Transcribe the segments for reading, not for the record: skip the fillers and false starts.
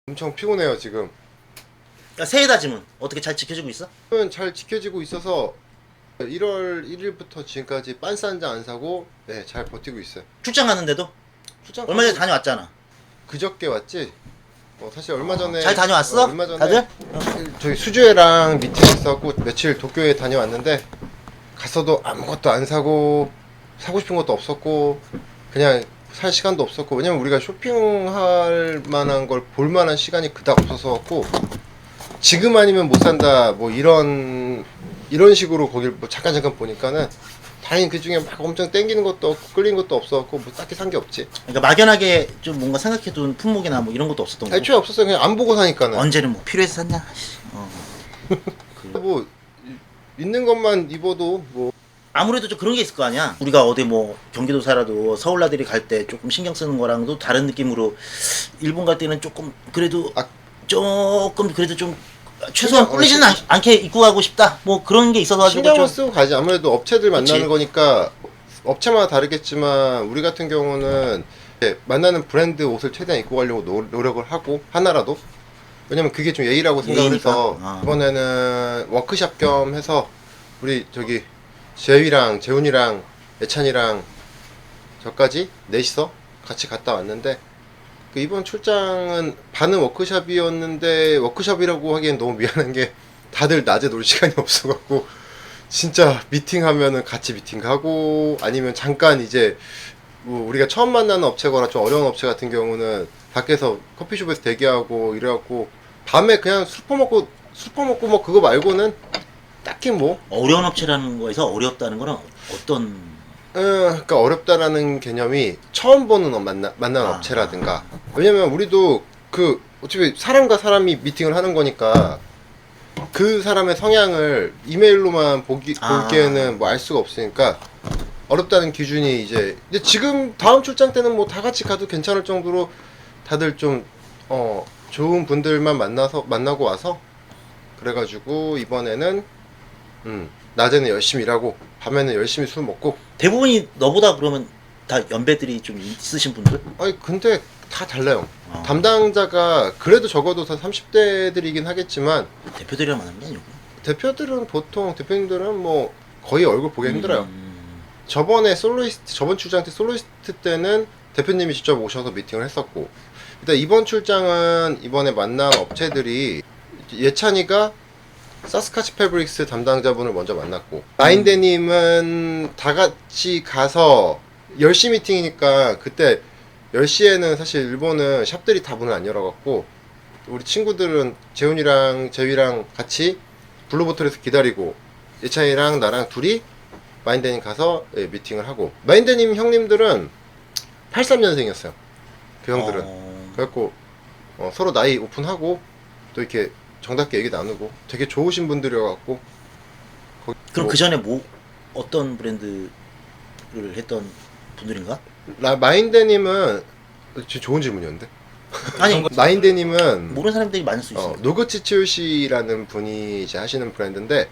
엄청 피곤해요 지금. 야, 새해 다짐은 어떻게 잘 지켜지고 있어? 잘 지켜지고 있어서 1월 1일부터 지금까지 빤스 한 장 안 사고 잘 버티고 있어요. 출장 갔는데도? 출장 얼마 전에 가고 다녀왔잖아. 그저께 왔지. 사실 얼마 전에 잘 다녀왔어? 얼마 전에 다들? 저희 수주회랑 미팅 있었고 며칠 도쿄에 다녀왔는데 갔어도 아무것도 안 사고 사고 싶은 것도 없었고 그냥 살 시간도 없었고, 왜냐면 우리가 쇼핑할 만한 걸 볼 만한 시간이 그닥 없어서 갖고 지금 아니면 못 산다 뭐 이런 식으로 거길 뭐 잠깐 보니까는 다행히 그 중에 막 엄청 땡기는 것도 없고 끌린 것도 없었고 뭐 딱히 산 게 없지. 그러니까 막연하게 좀 뭔가 생각해둔 품목이나 뭐 이런 것도 없었던 거고. 애초에 없었어요. 그냥 안 보고 사니까는. 언제는 뭐 필요해서 샀냐? 뭐 있는 것만 입어도 뭐 아무래도 좀 그런 게 있을 거 아니야. 우리가 어디 뭐 경기도 살아도 서울 나들이 갈 때 조금 신경 쓰는 거랑도 다른 느낌으로 일본 갈 때는 조금 그래도 조금 그래도 좀 최소한 꿀리지는 않게 입고 가고 싶다. 뭐 그런 게 있어서 가지고 신경을 좀 쓰고 가지. 아무래도 업체들 만나는 그치. 거니까 업체마다 다르겠지만 우리 같은 경우는 만나는 브랜드 옷을 최대한 입고 가려고 노력을 하고 하나라도. 왜냐면 그게 좀 예의라고 생각을 예의니까. 해서 이번에는 워크샵 겸 해서 우리 저기 재휘랑 재훈이랑 예찬이랑 저까지 넷이서 같이 갔다 왔는데 이번 출장은 반은 워크샵이었는데 워크샵이라고 하기엔 너무 미안한 게 다들 낮에 놀 시간이 없어갖고 진짜 미팅하면은 같이 미팅 가고 아니면 잠깐 이제 뭐 우리가 처음 만나는 업체거나 좀 어려운 업체 같은 경우는 밖에서 커피숍에서 대기하고 이래갖고 밤에 그냥 술 퍼먹고 뭐 그거 말고는 딱히 뭐 어려운 업체라는 거에서 어렵다는 거는 어떤 그러니까 어렵다라는 개념이 처음 보는 만난 업체라든가. 왜냐면 우리도 어차피 사람과 사람이 미팅을 하는 거니까 그 사람의 성향을 이메일로만 보기에는 뭐 알 수가 없으니까 어렵다는 기준이 이제. 근데 지금 다음 출장 때는 뭐 다 같이 가도 괜찮을 정도로 다들 좀 좋은 분들만 만나고 와서 그래가지고 이번에는 낮에는 열심히 일하고 밤에는 열심히 술 먹고. 대부분이 너보다 그러면 다 연배들이 좀 있으신 분들? 아니 근데 다 달라요. 담당자가 그래도 적어도 다 30대들이긴 하겠지만 대표들이랑 만나는 게 아니고. 대표들은 보통 대표님들은 뭐 거의 얼굴 보기 힘들어요. 저번 출장 때 솔로이스트 때는 대표님이 직접 오셔서 미팅을 했었고, 일단 이번 출장은 이번에 만난 업체들이 예찬이가 사스카치 패브릭스 담당자분을 먼저 만났고, 마인데님은 다 같이 가서 10시 미팅이니까 그때 10시에는 사실 일본은 샵들이 다 문을 안 열어갖고 우리 친구들은 재훈이랑 재휘랑 같이 블루보틀에서 기다리고 예찬이랑 나랑 둘이 마인데님 가서 미팅을 하고, 마인데님 형님들은 83년생이었어요 그 형들은. 그래갖고 서로 나이 오픈하고 또 이렇게 정답게 얘기 나누고 되게 좋으신 분들이어갖고. 그럼 그 전에 뭐 어떤 브랜드를 했던 분들인가? 마인데님은 진짜 좋은 질문이었는데. 아니 마인데님은 모르는 사람들이 많을 수 있어. 노그치 츠요시라는 분이 이제 하시는 브랜드인데,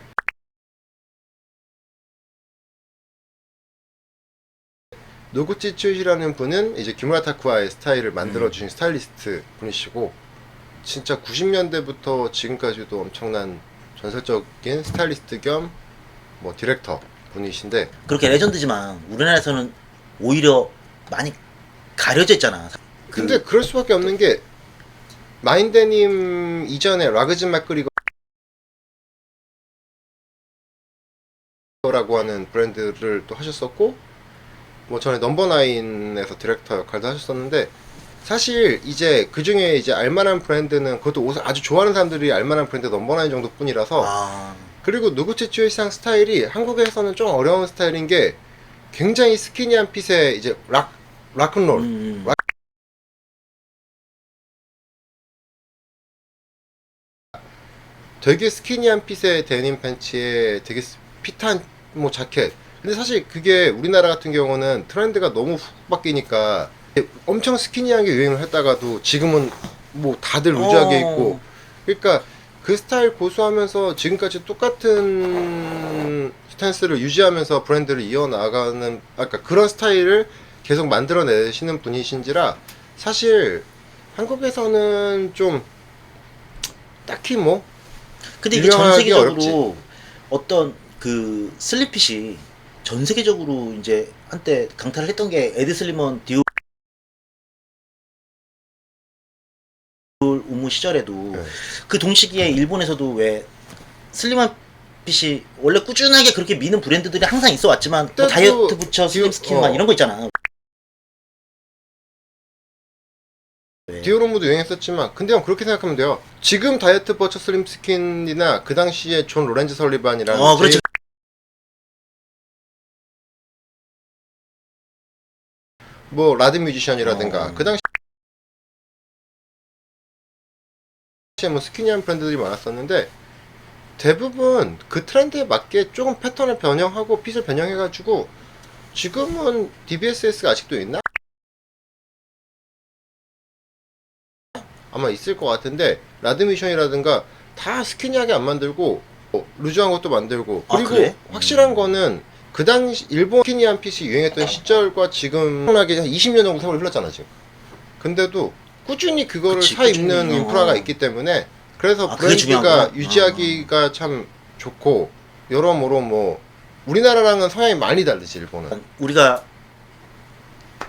노구치 츠요시라는 분은 이제 기무라 타쿠아의 스타일을 만들어주신 스타일리스트 분이시고, 진짜 90년대부터 지금까지도 엄청난 전설적인 스타일리스트 겸 뭐 디렉터 분이신데. 그렇게 레전드지만 우리나라에서는 오히려 많이 가려져 있잖아. 근데 그럴 수밖에 없는 게 마인데님 이전에 라그진 맥그리거라고 하는 브랜드를 또 하셨었고, 뭐 전에 넘버나인에서 디렉터 역할도 하셨었는데, 사실 이제 그 중에 이제 알만한 브랜드는 그것도 옷을 아주 좋아하는 사람들이 알만한 브랜드 넘버나인 정도뿐이라서. 그리고 노구치 츠요시상 스타일이 한국에서는 좀 어려운 스타일인 게 굉장히 스키니한 핏의 이제 락큰롤. 되게 스키니한 핏의 데님 팬츠에 되게 핏한 뭐 자켓. 근데 사실 그게 우리나라 같은 경우는 트렌드가 너무 훅 바뀌니까 엄청 스키니한 게 유행을 했다가도 지금은 뭐 다들 루즈하게 입고. 그러니까 그 스타일 고수하면서 지금까지 똑같은 스탠스를 유지하면서 브랜드를 이어나가는, 그러니까 그런 스타일을 계속 만들어내시는 분이신지라 사실 한국에서는 좀 딱히 뭐 근데 이게 전 유명하기 세계적으로 어렵지. 어떤 그 슬림핏이 전 세계적으로 이제 한때 강타를 했던 게 에드 슬리먼 디올 우무 시절에도 네. 그 동시기에 일본에서도 왜 슬림한 핏이 원래 꾸준하게 그렇게 미는 브랜드들이 항상 있어 왔지만 뭐 그때도 다이어트 부처 슬림 스킨만 이런 거 있잖아. 디오로무도 유행했었지만 근데 형 그렇게 생각하면 돼요. 지금 다이어트 버처 슬림 스킨이나 그 당시에 존 로렌즈 설리반이랑 그렇지. 뭐 라드 뮤지션이라든가 그 당시에 뭐 스키니한 브랜드들이 많았었는데 대부분 그 트렌드에 맞게 조금 패턴을 변형하고 핏을 변형해가지고 지금은 DBSS가 아직도 있나? 아마 있을 것 같은데 라드미션이라든가 다 스키니하게 안 만들고 루즈한 것도 만들고 그리고 그래? 확실한 거는 그 당시 일본 스키니한 핏이 유행했던 시절과 지금 엄청나게 한 20년 정도 세월이 흘렀잖아 지금. 근데도 꾸준히 그거를 그치, 사 입는 꾸준히, 인프라가 있기 때문에 그래서 그게 브랜드가 중요하구나. 유지하기가 참 좋고 여러모로 뭐 우리나라랑은 성향이 많이 다르지 일본은. 우리가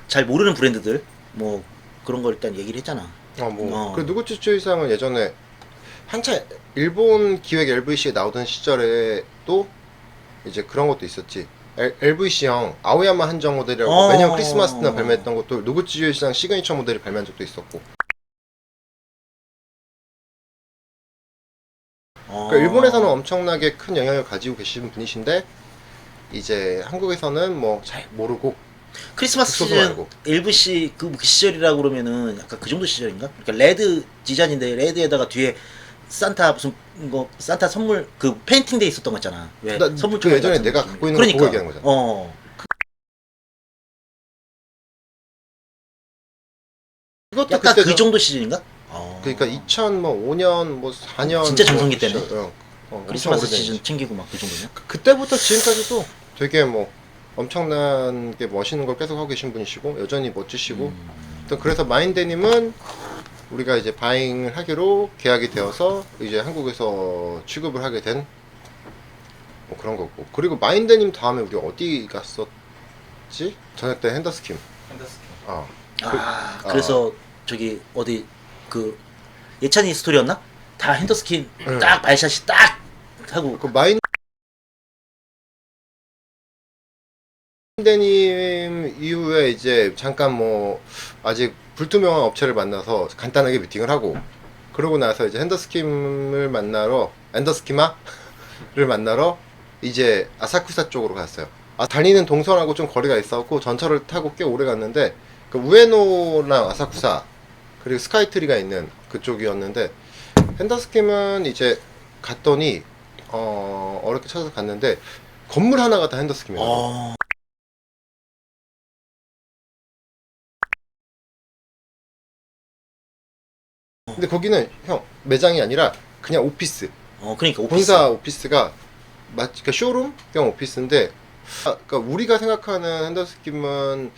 잘 모르는 브랜드들 뭐 그런 걸 일단 얘기를 했잖아. 그 누구츠츠이상은 예전에 한참 일본 기획 LVC에 나오던 시절에도 이제 그런 것도 있었지. LVC형 아오야마 한정 모델이라고 매년 크리스마스 때 발매했던 것도 누구츠츠이상 시그니처 모델이 발매한 적도 있었고. 그러니까 일본에서는 엄청나게 큰 영향을 가지고 계신 분이신데 이제 한국에서는 뭐 잘 모르고 크리스마스 소송 시즌 알고. LVC 그 시절이라고 그러면은 약간 그 정도 시절인가? 그러니까 레드 디자인인데 레드에다가 뒤에 산타 무슨 거 산타 선물 그 페인팅돼 있었던 거 있잖아. 왜 선물 그 예전에 내가 갖고 있는 거 보고 얘기한 거잖아. 그것도 약간 그때 그 정도 시즌인가? 그러니까 2005년 뭐 4년 진짜 전성기 때네. 크리스마스 오래된 시즌 챙기고 막 그 정도냐? 그때부터 지금까지도 되게 뭐 엄청난 게 멋있는 걸 계속 하고 계신 분이시고 여전히 멋지시고 그래서 마인데님은 우리가 이제 바잉을 하기로 계약이 되어서 이제 한국에서 취급을 하게 된 뭐 그런 거고. 그리고 마인데님 다음에 우리 어디 갔었지? 저녁 때 핸더스킴. 그래서 저기 어디 그 예찬이 스토리였나? 다 핸더스킨 딱 발샷이 딱 하고 그 마인데님 이후에 이제 잠깐 뭐 아직 불투명한 업체를 만나서 간단하게 미팅을 하고 그러고 나서 이제 핸더스킴을 만나러 엔더스키마를 만나러 이제 아사쿠사 쪽으로 갔어요. 달리는 동선하고 좀 거리가 있었고 전철을 타고 꽤 오래 갔는데 그 우에노랑 아사쿠사 그리고 스카이트리가 있는 그쪽이었는데 핸더스킴은 이제 갔더니 어렵게 찾아서 갔는데 건물 하나가 다 핸더스킴이에요. 근데 거기는 형 매장이 아니라 그냥 오피스. 그러니까 오피스. 본사 오피스가 그러니까 쇼룸?겸 오피스인데 그러니까 우리가 생각하는 핸더스킴은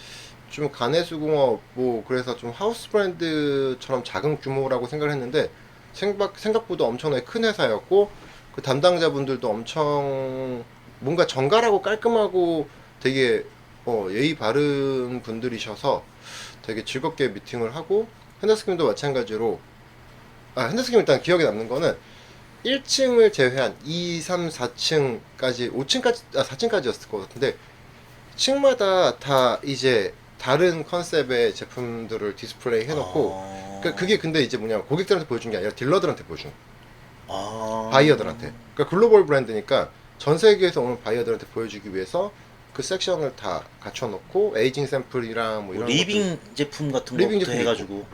좀 가내수공업 뭐 그래서 좀 하우스 브랜드처럼 작은 규모라고 생각을 했는데 생각보다 엄청나게 큰 회사였고 그 담당자분들도 엄청 뭔가 정갈하고 깔끔하고 되게 예의 바른 분들이셔서 되게 즐겁게 미팅을 하고 핸더스킴도 마찬가지로 핸더스킴 일단 기억에 남는 거는 1층을 제외한 2, 3, 4층까지 5층까지 4층까지였을 것 같은데 층마다 다 이제 다른 컨셉의 제품들을 디스플레이 해놓고 그게 근데 이제 뭐냐 고객들한테 보여준 게 아니라 딜러들한테 보여준 바이어들한테. 그러니까 글로벌 브랜드니까 전 세계에서 오는 바이어들한테 보여주기 위해서 그 섹션을 다 갖춰놓고 에이징 샘플이랑 뭐 이런 리빙 제품 같은 리빙 것도 제품 해가지고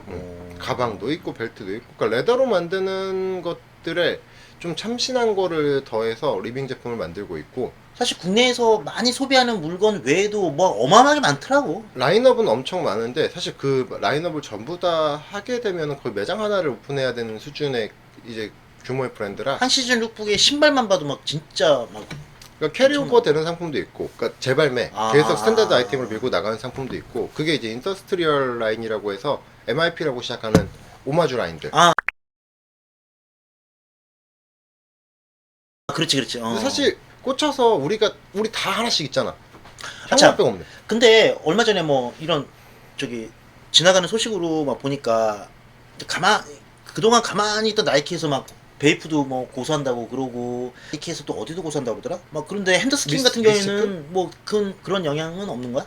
가방도 있고 벨트도 있고 그러니까 레더로 만드는 것들에 좀 참신한 거를 더해서 리빙 제품을 만들고 있고 사실 국내에서 많이 소비하는 물건 외에도 뭐 어마어마하게 많더라고. 라인업은 엄청 많은데 사실 그 라인업을 전부 다 하게 되면 거의 매장 하나를 오픈해야 되는 수준의 이제 규모의 브랜드라 한 시즌 룩북에 신발만 봐도 막 진짜 막 그러니까 캐리오버 되는 상품도 있고 그러니까 재발매 계속 스탠다드 아이템을 밀고 나가는 상품도 있고 그게 이제 인더스트리얼 라인이라고 해서 MIP라고 시작하는 오마주 라인들. 아, 그렇지, 그렇지. 근데 사실 꽂혀서 우리 다 하나씩 있잖아. 참. 형광병 없네. 근데 얼마 전에 뭐 이런 저기 지나가는 소식으로 막 보니까 그동안 가만히 있던 나이키에서 막 베이프도 뭐 고소한다고 그러고 나이키에서 또 어디도 고소한다고 그러더라? 막 그런데 핸드스킨 같은 경우에는 뭐 그런 영향은 없는 거야?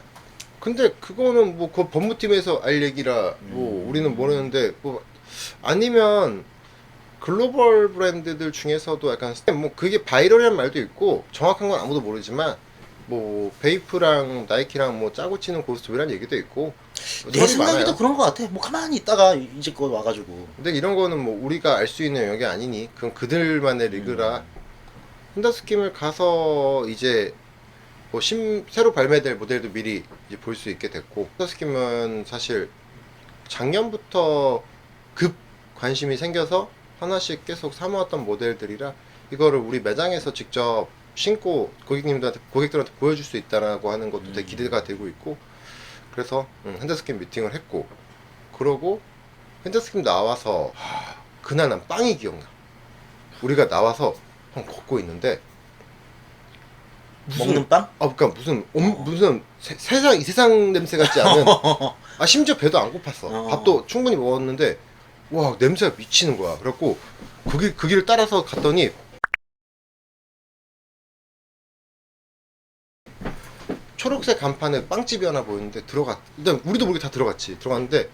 근데 그거는 뭐 그 법무팀에서 알 얘기라 뭐 우리는 모르는데 뭐 아니면 글로벌 브랜드들 중에서도 약간 뭐 그게 바이럴이란 말도 있고 정확한 건 아무도 모르지만 뭐 베이프랑 나이키랑 뭐 짜고 치는 고스톱이란 얘기도 있고 내 설이 생각에도 많아요. 그런 거 같아. 뭐 가만히 있다가 이제껏 와가지고. 근데 이런 거는 뭐 우리가 알 수 있는 영역이 아니니 그건 그들만의 리그라 핸더스킴을 가서 이제 뭐 새로 발매될 모델도 미리 이제 볼 수 있게 됐고 핸더스킴은 사실 작년부터 급 관심이 생겨서 하나씩 계속 사모았던 모델들이라 이거를 우리 매장에서 직접 신고 고객들한테 보여줄 수 있다라고 하는 것도 되게 기대가 되고 있고 그래서 핸더스킴 미팅을 했고 그러고 핸더스킴 나와서 그날 난 빵이 기억나. 우리가 나와서 걷고 있는데 먹는 빵? 그러니까 무슨 세상 이 세상 냄새 같지 않은 심지어 배도 안 고팠어. 밥도 충분히 먹었는데 와 냄새가 미치는 거야. 그래갖고 그 길을 따라서 갔더니 초록색 간판에 빵집이 하나 보였는데 일단 우리도 모르게 다 들어갔는데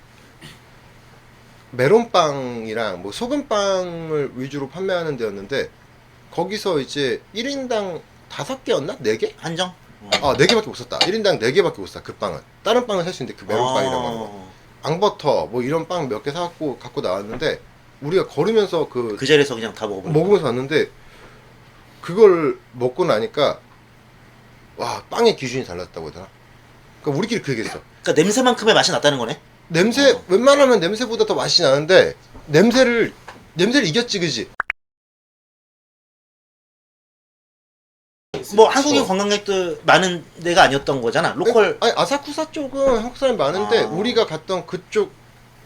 메론빵이랑 뭐 소금빵을 위주로 판매하는 데였는데 거기서 이제 1인당 5개였나? 4개? 한정? 4개밖에 못 샀다. 1인당 4개밖에 못 사, 그 빵은. 다른 빵은 살 수 있는데 그 메론빵이라고 하는 거. 앙버터 뭐 이런 빵 몇 개 사갖고 갖고 나왔는데 우리가 걸으면서 그 자리에서 그냥 다 먹으면서 왔는데 그걸 먹고 나니까 와 빵의 기준이 달랐다고 하더라. 그러니까 우리끼리 그 얘기했어. 그러니까 냄새만큼의 맛이 났다는 거네? 웬만하면 냄새보다 더 맛이 나는데 냄새를 이겼지 그지? 뭐 한국인 관광객들 많은 데가 아니었던 거잖아. 로컬. 아니 아사쿠사 쪽은 한국 사람이 많은데 우리가 갔던 그쪽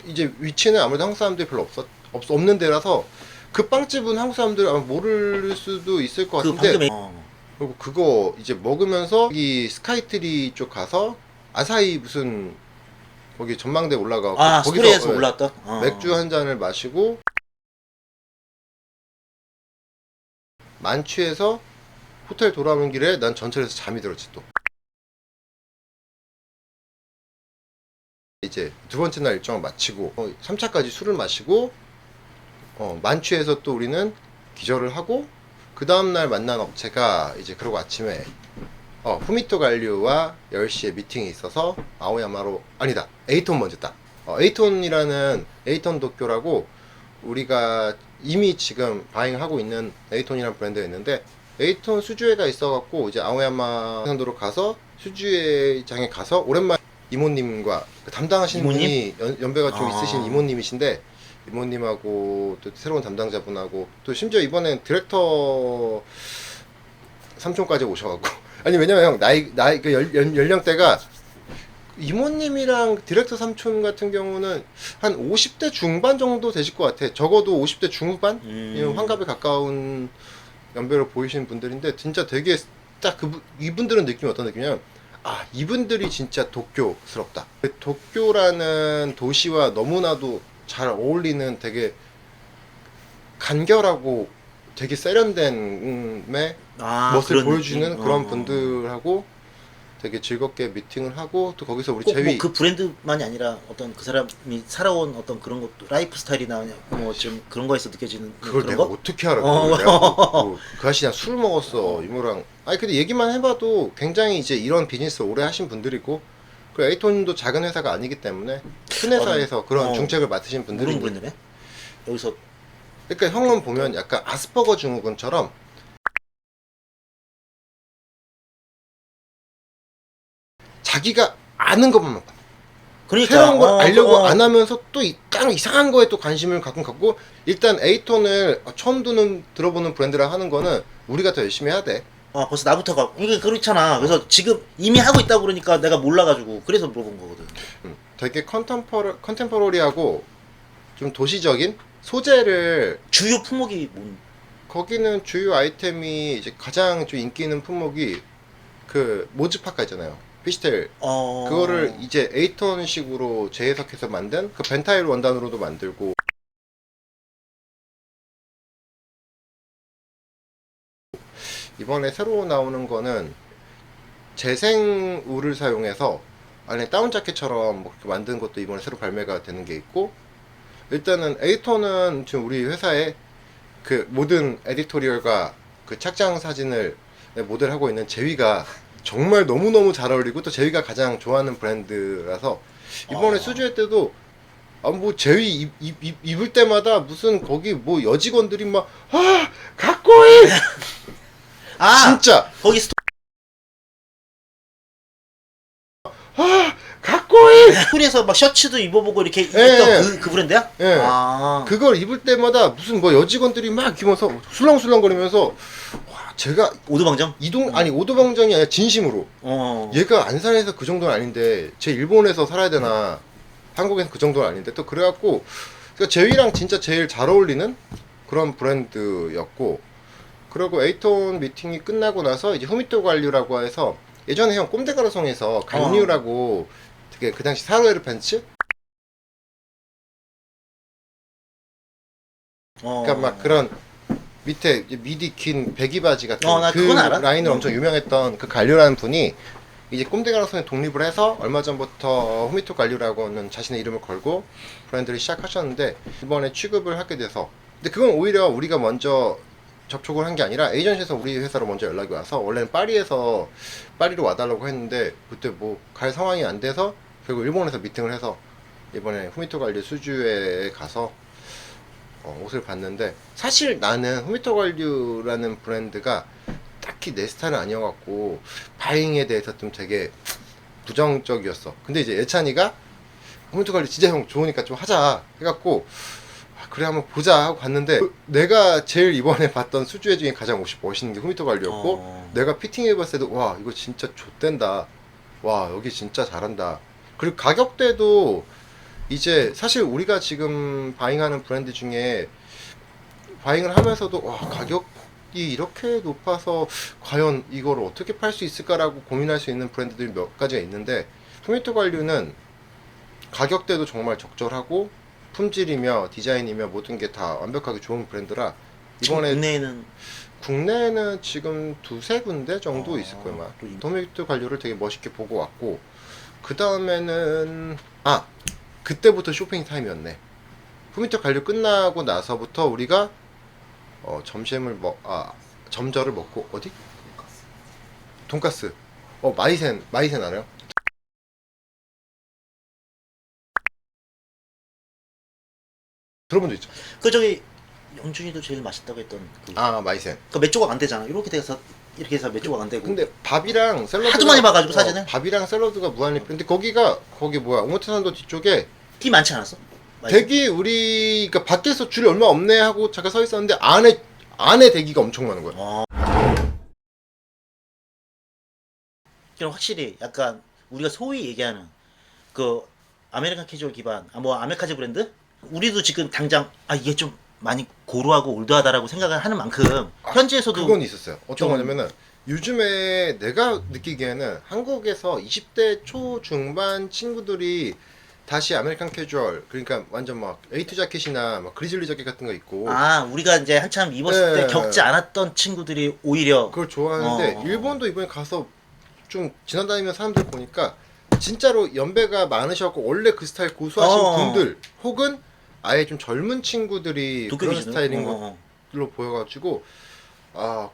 이제 위치는 아무래도 한국 사람들이 별로 없는 데라서 그 빵집은 한국 사람들 아마 모를 수도 있을 것 같은데 그리고 그거 이제 먹으면서 여기 스카이트리 쪽 가서 아사히 무슨 거기 전망대 올라가고 거기서 올라왔다. 맥주 한 잔을 마시고 만취해서 호텔 돌아오는 길에 난 전철에서 잠이 들었지 또. 이제 두 번째 날 일정을 마치고 3차까지 술을 마시고 만취해서 또 우리는 기절을 하고 그 다음날 만난 업체가 이제 그러고 아침에 후미토 관류와 10시에 미팅이 있어서 아오야마로 아니다 에이톤 먼저 딱 에이톤이라는 에이톤 도쿄라고 우리가 이미 지금 바잉하고 있는 에이톤이라는 브랜드가 있는데 에이톤 수주회가 있어갖고 이제 아오야마 산도로 가서 수주회장에 가서 오랜만에 이모님과 담당하시는 이모님? 분이 연배가 좀 있으신 이모님이신데 이모님하고 또 새로운 담당자분하고 또 심지어 이번엔 디렉터 삼촌까지 오셔갖고 아니 왜냐면 형 나이 그 연령대가 이모님이랑 디렉터 삼촌 같은 경우는 한 50대 중반 정도 되실 것 같아. 적어도 50대 중후반? 환갑에 가까운 연배로 보이시는 분들인데 진짜 되게 딱 이분들은 느낌이 어떤 느낌이냐면 이분들이 진짜 도쿄스럽다. 도쿄라는 도시와 너무나도 잘 어울리는 되게 간결하고 되게 세련된 멋을 보여주는 느낌? 그런 분들하고 되게 즐겁게 미팅을 하고 또 거기서 우리 뭐 그 브랜드만이 아니라 어떤 그 사람이 살아온 어떤 그런 것도 라이프 스타일이나 뭐 좀 그런 거에서 느껴지는 그걸 그런 내가 거? 어떻게 알아? 그 아저씨 그냥 술 먹었어 이모랑. 근데 얘기만 해봐도 굉장히 이제 이런 비즈니스 오래 하신 분들이고 그 에이톤도 작은 회사가 아니기 때문에 큰 회사에서 그런 중책을 맡으신 분들이 브랜드네. 여기서 그러니까 형은 보면 약간 아스퍼거 증후군처럼 자기가 아는 것만 봐. 그러니까 새로운 걸 알려고 안 하면서 또 이상한 거에 또 관심을 가끔 갖고 일단 에이톤을 처음 들어보는 브랜드라 하는 거는 우리가 더 열심히 해야 돼. 벌써 나부터가 이게 그렇잖아. 그래서 지금 이미 하고 있다고 그러니까 내가 몰라가지고 그래서 물어본 거거든. 되게 컨템포러리하고 좀 도시적인 소재를 주요 품목이 뭔? 거기는 주요 아이템이 이제 가장 좀 인기 있는 품목이 그 모즈파카 있잖아요. 피시텔 그거를 이제 에이톤식으로 재해석해서 만든 그 벤타일 원단으로도 만들고 이번에 새로 나오는 거는 재생울을 사용해서 안에 다운 자켓처럼 뭐 그렇게 만든 것도 이번에 새로 발매가 되는 게 있고 일단은 에이톤은 지금 우리 회사에 그 모든 에디토리얼과 그 착장 사진을 모델하고 있는 제위가 정말 너무너무 잘 어울리고 또 제위가 가장 좋아하는 브랜드라서 이번에 수주회 때도 뭐 제위 입을 때마다 무슨 거기 뭐 여직원들이 막 가꼬이 진짜 거기 가꼬이 스토리에서 막 셔츠도 입어보고 이렇게 예, 입던 그 브랜드야? 예. 아. 그걸 입을 때마다 무슨 뭐 여직원들이 막 입으면서 술렁술렁거리면서 와 제가 오두방정? 아니 오도방정이 아니라 진심으로 얘가 안산에서 그 정도는 아닌데 제 일본에서 살아야 되나 한국에서 그 정도는 아닌데 또 그래갖고 그러니까 제위랑 진짜 제일 잘 어울리는 그런 브랜드였고 그리고 에이톤 미팅이 끝나고 나서 이제 후미토 관류라고 해서 예전에 형 꼼데가라송에서 간류라고 되게 그 당시 사로에르 팬츠 그러니까 막 그런 밑에 이제 미디 긴 배기 바지 같은 나 그 그건 알아. 라인으로 엄청 유명했던 그 관류라는 분이 이제 꼼데가라송에 독립을 해서 얼마 전부터 후미토 관류라고는 자신의 이름을 걸고 브랜드를 시작하셨는데 이번에 취급을 하게 돼서 근데 그건 오히려 우리가 먼저 접촉을 한 게 아니라 에이전시에서 우리 회사로 먼저 연락이 와서 원래는 파리로 와달라고 했는데 그때 뭐 갈 상황이 안 돼서 결국 일본에서 미팅을 해서 이번에 후미토 관류 수주에 가서 옷을 봤는데 사실 나는 후미토 관류라는 브랜드가 딱히 내 스타일은 아니어갖고 바잉에 대해서 좀 되게 부정적이었어. 근데 이제 예찬이가 후미토 관류 진짜 형 좋으니까 좀 하자 해갖고 그래 한번 보자 하고 갔는데 내가 제일 이번에 봤던 수주회 중에 가장 멋있는 게 후미토 관류였고 내가 피팅 해봤을 때도 와 이거 진짜 좆된다 와 여기 진짜 잘한다 그리고 가격대도 이제 사실 우리가 지금 바잉하는 브랜드 중에 바잉을 하면서도 와 가격이 이렇게 높아서 과연 이걸 어떻게 팔 수 있을까라고 고민할 수 있는 브랜드들이 몇 가지가 있는데 후미토 관류는 가격대도 정말 적절하고 품질이며 디자인이며 모든 게 다 완벽하게 좋은 브랜드라 이번에 국내에는 지금 두세 군데 정도 있을 거예요 아마 후미토 관류를 되게 멋있게 보고 왔고 그 다음에는 그때부터 쇼핑 타임이었네. 후미토 관류 끝나고 나서부터 우리가 점심을 점저를 먹고 어디? 돈가스. 마이센 알아요? 들어본 적 있죠? 그 저기 영준이도 제일 맛있다고 했던 마이센. 그 몇 조각 안 되잖아. 이렇게 해서 몇 조각 안 되고. 근데 밥이랑 샐러드 하도 많이 봐가지고 사진을. 밥이랑 샐러드가 무한리필. 근데 거기 뭐야 오모테산도 뒤쪽에 티 많지 않았어? 대기 우리 그러니까 밖에서 줄이 얼마 없네 하고 잠깐 서 있었는데 안에 대기가 엄청 많은 거야. 그럼 확실히 약간 우리가 소위 얘기하는 그 아메리칸 캐주얼 기반 뭐 아메카지 브랜드? 우리도 지금 당장 이게 좀 많이 고루하고 올드하다라고 생각을 하는 만큼 현지에서도 그건 있었어요. 어떤 거냐면은 요즘에 내가 느끼기에는 한국에서 20대 초중반 친구들이 다시 아메리칸 캐주얼 그러니까 완전 막 에이트 자켓이나 막 그리즐리 자켓 같은 거 입고 우리가 이제 한참 입었을 때 겪지 않았던 친구들이 오히려 그걸 좋아하는데 일본도 이번에 가서 좀 지나다니면 사람들 보니까 진짜로 연배가 많으셔갖고 원래 그 스타일 고수하신 분들 혹은 아예 좀 젊은 친구들이 그런 스타일인 걸로 보여가지고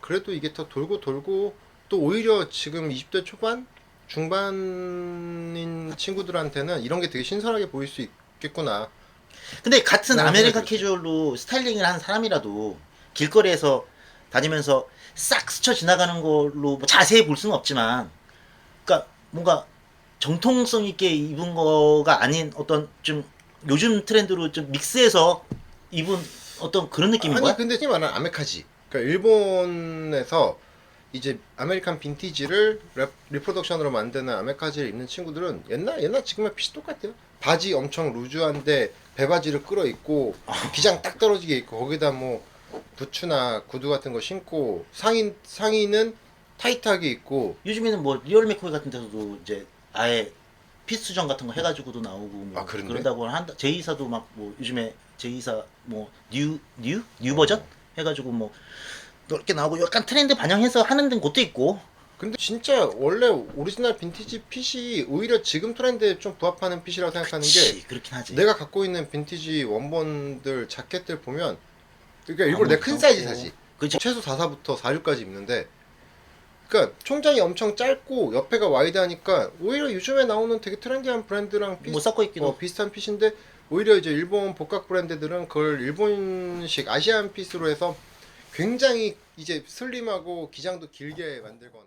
그래도 이게 더 돌고 또 오히려 지금 20대 초반 중반인 친구들한테는 이런 게 되게 신선하게 보일 수 있겠구나. 근데 같은 아메리칸 캐주얼로 스타일링을 한 사람이라도 길거리에서 다니면서 싹 스쳐 지나가는 걸로 뭐 자세히 볼 수는 없지만 그러니까 뭔가 정통성 있게 입은 거가 아닌 어떤 좀 요즘 트렌드로 좀 믹스해서 입은 어떤 그런 느낌인 거야? 근데 지금 말하는 아메카지 그러니까 일본에서 이제 아메리칸 빈티지를 리프로덕션으로 만드는 아메카지를 입는 친구들은 옛날 지금이랑 비슷 똑같아요. 바지 엄청 루즈한데 배바지를 끌어 입고 기장 딱 떨어지게 입고 거기다 뭐 부츠나 구두 같은 거 신고 상의는 타이트하게 입고 요즘에는 뭐 리얼 맥코이 같은 데서도 이제 아예 피스전 같은 거 해가지고도 나오고 뭐 아, 그런데? 그런다고 한다. 제이사도 막 뭐 요즘에 제이사 뭐 뉴 버전 해가지고 뭐 넓게 나오고 약간 트렌드 반영해서 하는 데는 곳도 있고. 근데 진짜 원래 오리지널 빈티지 핏이 오히려 지금 트렌드에 좀 부합하는 핏이라고 생각하는 그치, 게 그렇긴 하지. 내가 갖고 있는 빈티지 원본들 자켓들 보면 그러니까 일부러 아무도 내가 큰 사이즈 없고. 사지. 그치. 최소 44부터 46까지 입는데 그러니까 총장이 엄청 짧고 옆에가 와이드하니까 오히려 요즘에 나오는 되게 트렌디한 브랜드랑 뭐 섞어 입기도. 비슷한 핏인데 오히려 이제 일본 복각 브랜드들은 그걸 일본식 아시안 핏으로 해서 굉장히 이제 슬림하고 기장도 길게 만들거나